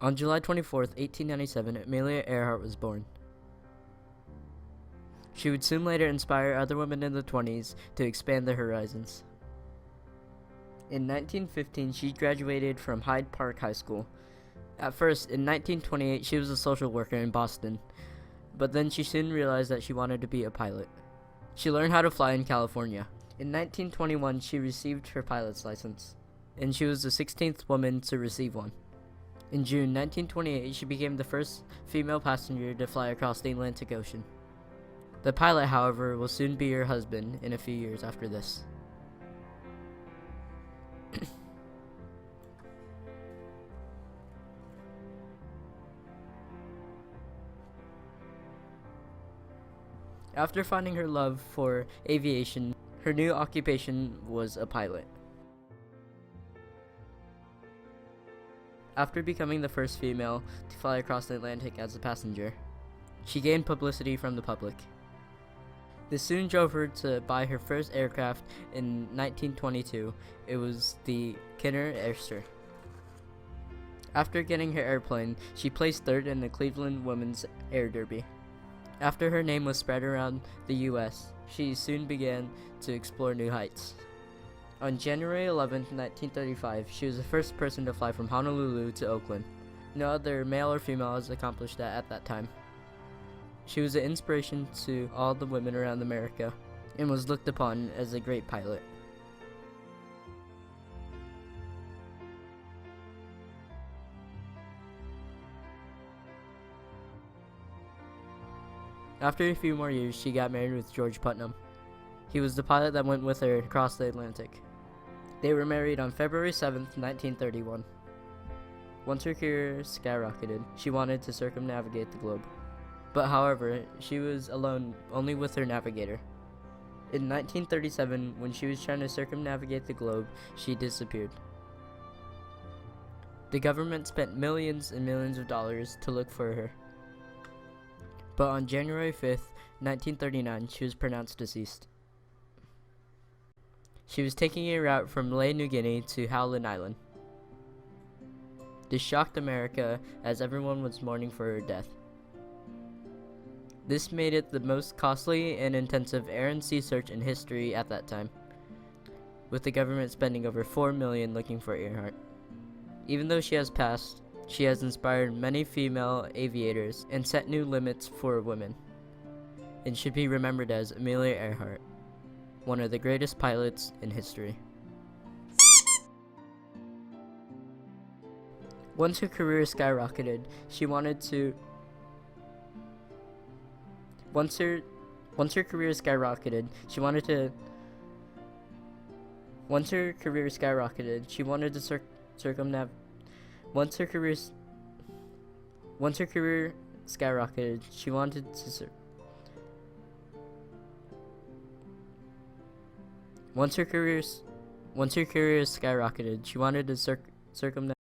On July 24th, 1897, Amelia Earhart was born. She would soon later inspire other women in the 20s to expand their horizons. In 1915, she graduated from Hyde Park High School. At first, in 1928, she was a social worker in Boston, but then she soon realized that she wanted to be a pilot. She learned how to fly in California. In 1921, she received her pilot's license, and she was the 16th woman to receive one. In June 1928, she became the first female passenger to fly across the Atlantic Ocean. The pilot, however, will soon be her husband in a few years after this. After finding her love for aviation, her new occupation was a pilot. After becoming the first female to fly across the Atlantic as a passenger, she gained publicity from the public. This soon drove her to buy her first aircraft in 1922. It was the Kinner Airster. After getting her airplane, she placed third in the Cleveland Women's Air Derby. After her name was spread around the U.S., she soon began to explore new heights. On January 11, 1935, she was the first person to fly from Honolulu to Oakland. No other male or female has accomplished that at that time. She was an inspiration to all the women around America and was looked upon as a great pilot. After a few more years, she got married with George Putnam. He was the pilot that went with her across the Atlantic. They were married on February 7th, 1931. Once her career skyrocketed, she wanted to circumnavigate the globe. But however, she was alone only with her navigator. In 1937, when she was trying to circumnavigate the globe, she disappeared. The government spent millions and millions of dollars to look for her. But on January 5th, 1939, she was pronounced deceased. She was taking a route from Lae, New Guinea to Howland Island. This shocked America as everyone was mourning for her death. This made it the most costly and intensive air and sea search in history at that time, with the government spending over $4 million looking for Earhart. Even though she has passed, she has inspired many female aviators and set new limits for women, and should be remembered as Amelia Earhart, one of the greatest pilots in history. Once her career skyrocketed, she wanted to Once her career skyrocketed, she wanted to circumnavigate